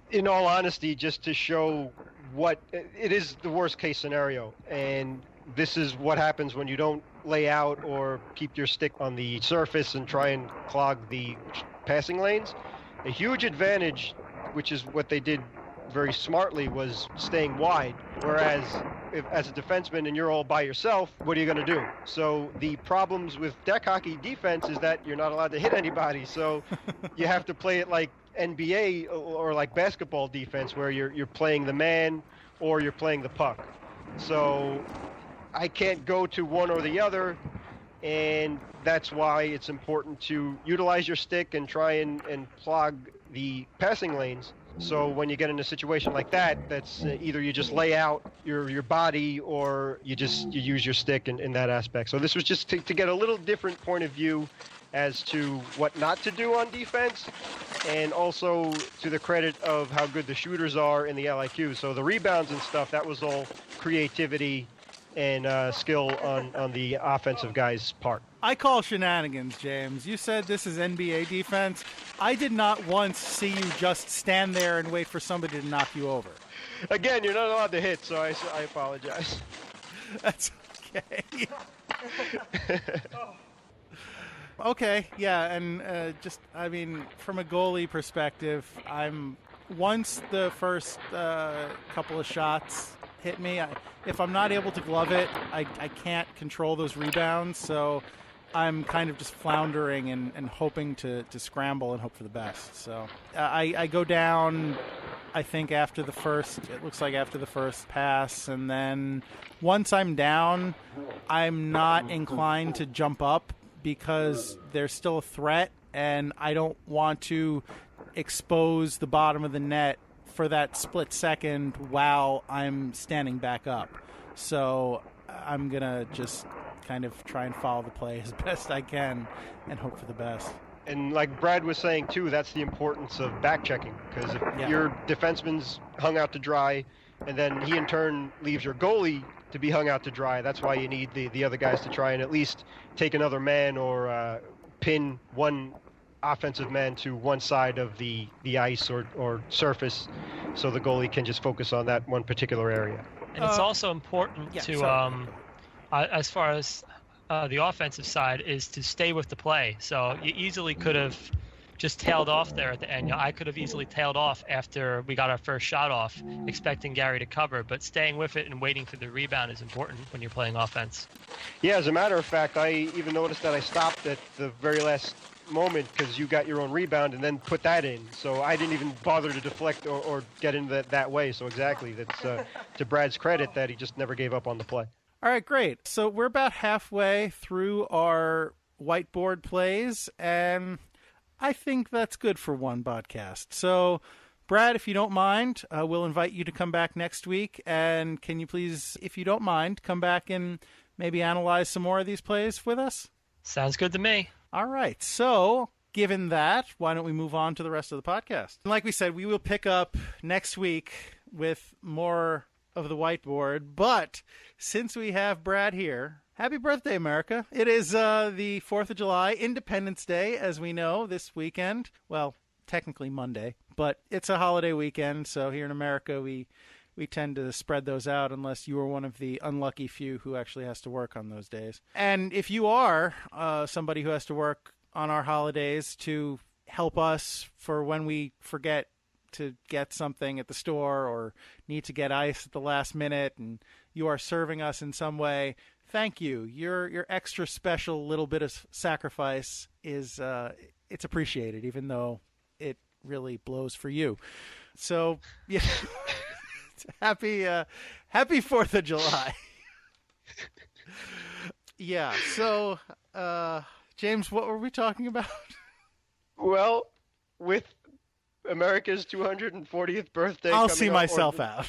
In all honesty, just to show what it is, the worst case scenario, and this is what happens when you don't lay out or keep your stick on the surface and try and clog the passing lanes. A huge advantage, which is what they did very smartly, was staying wide. Whereas if, as a defenseman and you're all by yourself, what are you going to do? So the problems with deck hockey defense is that you're not allowed to hit anybody. So you have to play it like NBA or like basketball defense, where you're playing the man or you're playing the puck. So I can't go to one or the other, and that's why it's important to utilize your stick and try and clog the passing lanes. So when you get in a situation like that, that's either you just lay out your body or you use your stick in that aspect. So this was just to get a little different point of view as to what not to do on defense, and also to the credit of how good the shooters are in the LIQ. So the rebounds and stuff, that was all creativity and skill on the offensive guy's part. I call shenanigans, James. You said this is NBA defense. I did not once see you just stand there and wait for somebody to knock you over. Again, you're not allowed to hit, so I apologize. That's okay. Okay, yeah, and from a goalie perspective, once the first couple of shots hit me, if I'm not able to glove it, I can't control those rebounds, so I'm kind of just floundering and hoping to scramble and hope for the best. So I go down, I think, after the first pass, and then once I'm down, I'm not inclined to jump up because there's still a threat, and I don't want to expose the bottom of the net for that split second while I'm standing back up. So I'm going to just kind of try and follow the play as best I can and hope for the best. And like Brad was saying, too, that's the importance of back checking, because if your defenseman's hung out to dry and then he in turn leaves your goalie to be hung out to dry, that's why you need the other guys to try and at least take another man or pin one offensive man to one side of the ice or surface, so the goalie can just focus on that one particular area. And it's also important to, as far as the offensive side, is to stay with the play. So you easily could have just tailed off there at the end. I could have easily tailed off after we got our first shot off, expecting Gary to cover, but staying with it and waiting for the rebound is important when you're playing offense. Yeah, as a matter of fact, I even noticed that I stopped at the very last moment because you got your own rebound and then put that in. So I didn't even bother to deflect or get in that way. So exactly, that's to Brad's credit that he just never gave up on the play. All right, great. So we're about halfway through our whiteboard plays, and I think that's good for one podcast. So, Brad, if you don't mind, we'll invite you to come back next week. And can you please, if you don't mind, come back and maybe analyze some more of these plays with us? Sounds good to me. All right. So, given that, why don't we move on to the rest of the podcast? And like we said, we will pick up next week with more of the whiteboard. But since we have Brad here, happy birthday, America. It is the 4th of July, Independence Day, as we know, this weekend. Well, technically Monday, but it's a holiday weekend, so here in America we tend to spread those out unless you are one of the unlucky few who actually has to work on those days. And if you are somebody who has to work on our holidays to help us for when we forget to get something at the store or need to get ice at the last minute, and you are serving us in some way, thank you. Your extra special little bit of sacrifice is it's appreciated, even though it really blows for you. So yeah, happy 4th of July. Yeah. So James, what were we talking about? Well, with America's 240th birthday, I'll see myself out.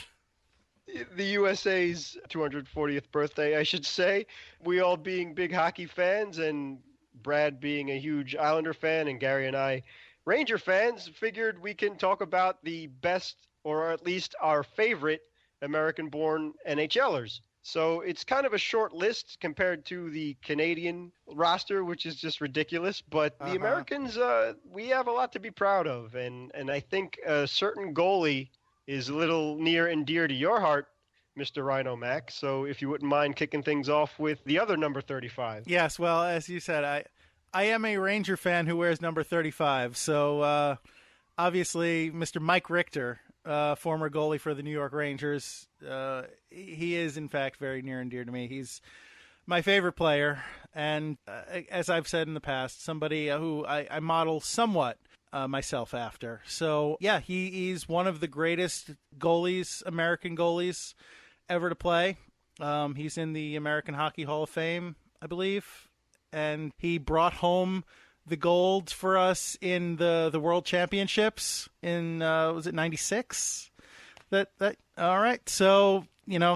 The USA's 240th birthday, I should say. We all being big hockey fans, and Brad being a huge Islander fan, and Gary and I Ranger fans, figured we can talk about the best, or at least our favorite, American-born NHLers. So it's kind of a short list compared to the Canadian roster, which is just ridiculous. But the Americans, we have a lot to be proud of. And I think a certain goalie is a little near and dear to your heart, Mr. Rhino Mac. So if you wouldn't mind kicking things off with the other number 35. Yes, well, as you said, I am a Ranger fan who wears number 35. So obviously, Mr. Mike Richter, former goalie for the New York Rangers, he is, in fact, very near and dear to me. He's my favorite player, and as I've said in the past, somebody who I model somewhat myself after. So, yeah, he's one of the greatest goalies, American goalies, ever to play. He's in the American Hockey Hall of Fame, I believe, and he brought home the gold for us in the World Championships in, was it 96? All right. So,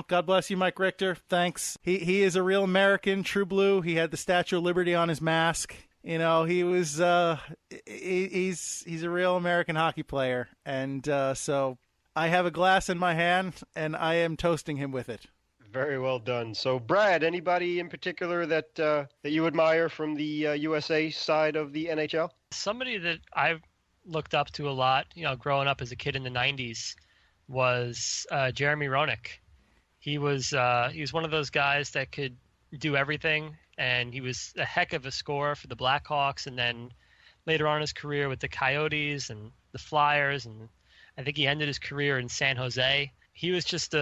God bless you, Mike Richter. Thanks. He is a real American, true blue. He had the Statue of Liberty on his mask. He was, he's a real American hockey player. And so I have a glass in my hand and I am toasting him with it. Very well done. So, Brad, anybody in particular that you admire from the USA side of the NHL? Somebody that I've looked up to a lot, growing up as a kid in the 90s, was Jeremy Roenick. He was one of those guys that could do everything, and he was a heck of a scorer for the Blackhawks, and then later on in his career with the Coyotes and the Flyers, and I think he ended his career in San Jose. He was just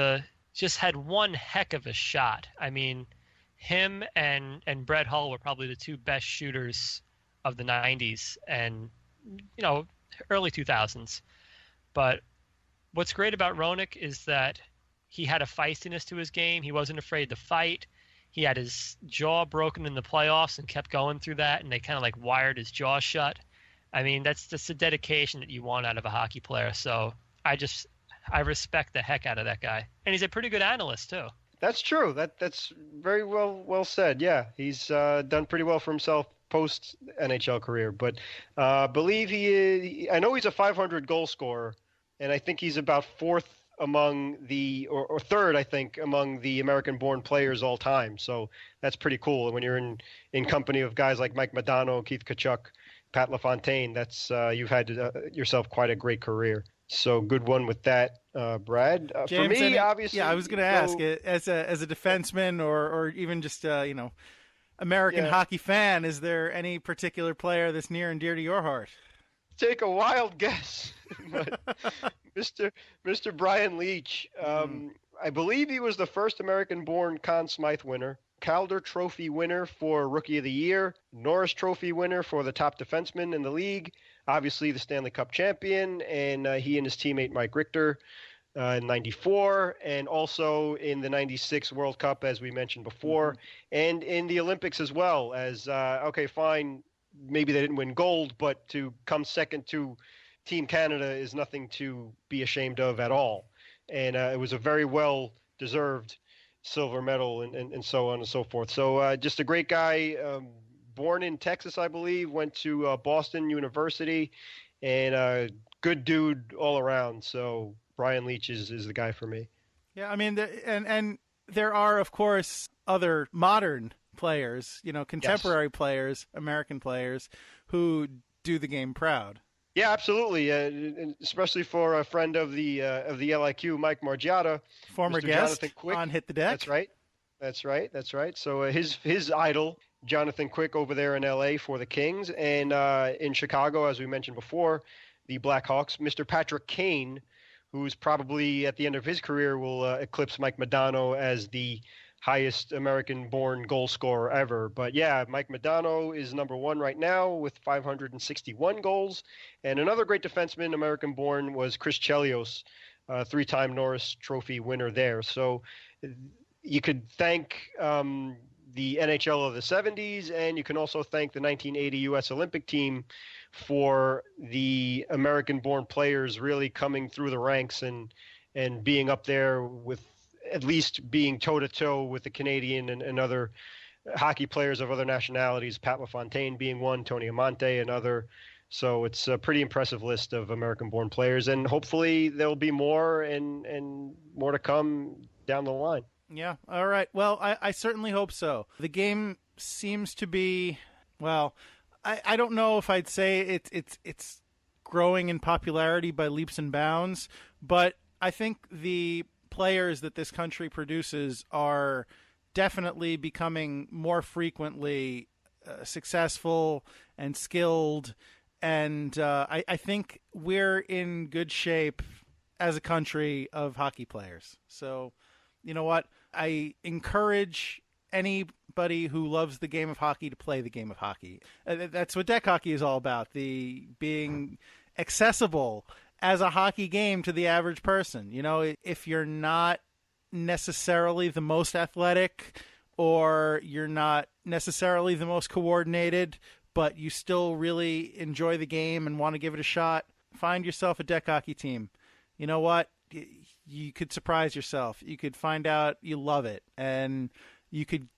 had one heck of a shot. I mean, him and Brett Hull were probably the two best shooters of the 90s and, early 2000s. But what's great about Roenick is that he had a feistiness to his game. He wasn't afraid to fight. He had his jaw broken in the playoffs and kept going through that, and they kind of wired his jaw shut. I mean, that's just the dedication that you want out of a hockey player. So I respect the heck out of that guy. And he's a pretty good analyst, too. That's true. That's very well said. Yeah, he's done pretty well for himself post-NHL career. But believe I know he's a 500 goal scorer, and I think he's about fourth among or third, I think, among the American-born players all time. So that's pretty cool. When you're in company of guys like Mike Modano, Keith Tkachuk, Pat LaFontaine, that's you've had yourself quite a great career. So good one with that, Brad. James, for me, obviously. Yeah, I was going to ask, as a defenseman or even just American hockey fan, is there any particular player that's near and dear to your heart? Take a wild guess, but Mr. Brian Leetch. I believe he was the first American-born Conn Smythe winner, Calder Trophy winner for Rookie of the Year, Norris Trophy winner for the top defenseman in the league. Obviously, the Stanley Cup champion, and he and his teammate Mike Richter in '94, and also in the '96 World Cup, as we mentioned before, and in the Olympics as well. As fine, maybe they didn't win gold, but to come second to Team Canada is nothing to be ashamed of at all. And it was a very well-deserved silver medal, and so on and so forth. So just a great guy. Born in Texas, I believe, went to Boston University, and a good dude all around. So Brian Leetch is the guy for me. Yeah, I mean, and there are, of course, other modern players, contemporary players, American players, who do the game proud. Yeah, absolutely, and especially for a friend of the LIQ, Mike Margiotta, former Mr. guest Jonathan Quick. On Hit the Deck. That's right. So his idol, Jonathan Quick, over there in LA for the Kings, and in Chicago, as we mentioned before, the Blackhawks, Mr. Patrick Kane, who's probably at the end of his career will eclipse Mike Modano as the highest American-born goal scorer ever. But yeah, Mike Modano is number one right now with 561 goals. And another great defenseman, American-born, was Chris Chelios, three-time Norris Trophy winner there. So you could thank the NHL of the 70s, and you can also thank the 1980 U.S. Olympic team for the American-born players really coming through the ranks and being up there with at least being toe-to-toe with the Canadian and other hockey players of other nationalities, Pat LaFontaine being one, Tony Amante another. So it's a pretty impressive list of American-born players, and hopefully there'll be more and more to come down the line. Yeah. All right. Well, I certainly hope so. The game seems to be, well, I don't know if I'd say it's growing in popularity by leaps and bounds, but I think the players that this country produces are definitely becoming more frequently successful and skilled, and I think we're in good shape as a country of hockey players. So, you know what? I encourage anybody who loves the game of hockey to play the game of hockey. That's what deck hockey is all about, the being accessible as a hockey game to the average person. You know, if you're not necessarily the most athletic or you're not necessarily the most coordinated, but you still really enjoy the game and want to give it a shot, find yourself a deck hockey team. You know what? You could surprise yourself. You could find out you love it, and you could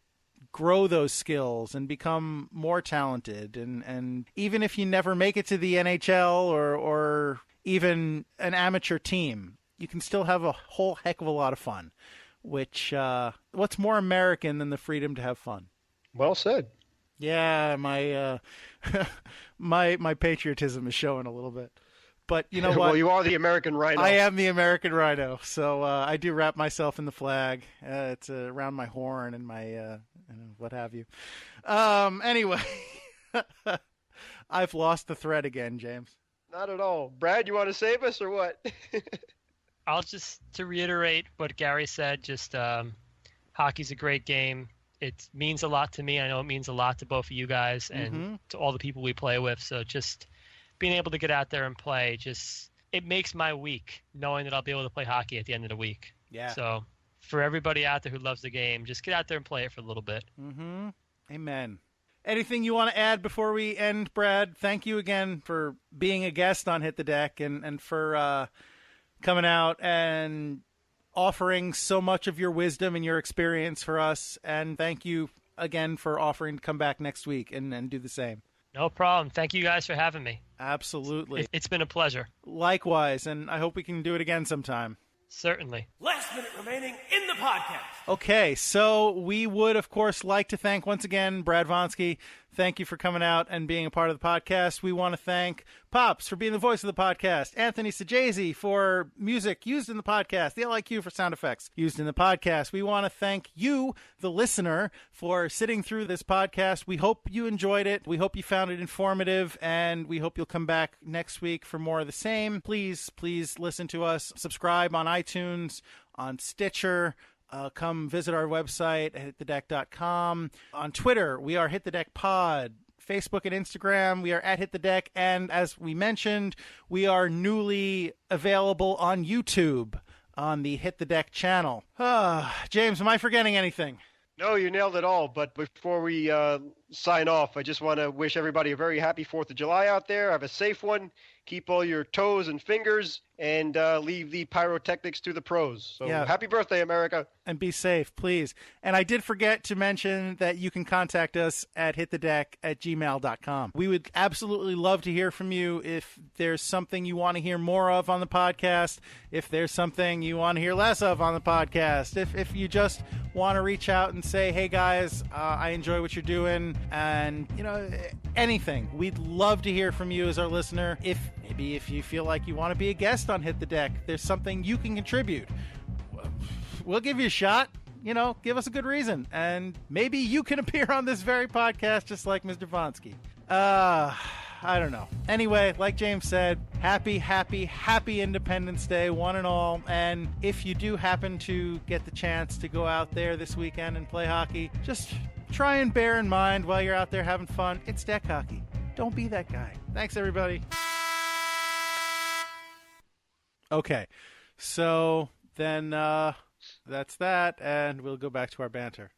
grow those skills and become more talented. And even if you never make it to the NHL or even an amateur team, you can still have a whole heck of a lot of fun, which what's more American than the freedom to have fun? Well said. Yeah, my my patriotism is showing a little bit. But you know what? Well, you are the American Rhino. I am the American Rhino, so I do wrap myself in the flag. It's around my horn and my what have you. Anyway, I've lost the thread again, James. Not at all. Brad, you want to save us or what? I'll just, to reiterate what Gary said, just hockey's a great game. It means a lot to me. I know it means a lot to both of you guys and to all the people we play with. So just being able to get out there and play, just it makes my week knowing that I'll be able to play hockey at the end of the week. Yeah. So for everybody out there who loves the game, just get out there and play it for a little bit. Amen. Anything you want to add before we end, Brad? Thank you again for being a guest on Hit the Deck and for coming out and offering so much of your wisdom and your experience for us. And thank you again for offering to come back next week and do the same. No problem. Thank you guys for having me. Absolutely. It's been a pleasure. Likewise, and I hope we can do it again sometime. Certainly. Last minute remaining in the podcast. Okay, so we would, of course, like to thank once again Brad Vonknsky. Thank you for coming out and being a part of the podcast. We want to thank Pops for being the voice of the podcast, Anthony Sajazi for music used in the podcast, the LIQ for sound effects used in the podcast. We want to thank you, the listener, for sitting through this podcast. We hope you enjoyed it. We hope you found it informative, and we hope you'll come back next week for more of the same. Please listen to us. Subscribe on iTunes, on Stitcher. Come visit our website at hitthedeck.com. On Twitter, we are Hit the Deck Pod. Facebook and Instagram, we are at Hit the Deck. And as we mentioned, we are newly available on YouTube on the Hit the Deck channel. James, am I forgetting anything? No, you nailed it all. But before we sign off, I just want to wish everybody a very happy 4th of July out there. Have a safe one. Keep all your toes and fingers, and leave the pyrotechnics to the pros. So Happy birthday, America. And be safe, please. And I did forget to mention that you can contact us at hitthedeck@gmail.com. We would absolutely love to hear from you if there's something you want to hear more of on the podcast, if there's something you want to hear less of on the podcast, if you just want to reach out and say, hey, guys, I enjoy what you're doing, and, anything. We'd love to hear from you as our listener. Maybe if you feel like you want to be a guest on Hit the Deck, there's something you can contribute. We'll give you a shot. Give us a good reason. And maybe you can appear on this very podcast just like Mr. Vonknsky. I don't know. Anyway, like James said, happy Independence Day, one and all. And if you do happen to get the chance to go out there this weekend and play hockey, just try and bear in mind while you're out there having fun, it's deck hockey. Don't be that guy. Thanks, everybody. Okay, so then that's that, and we'll go back to our banter.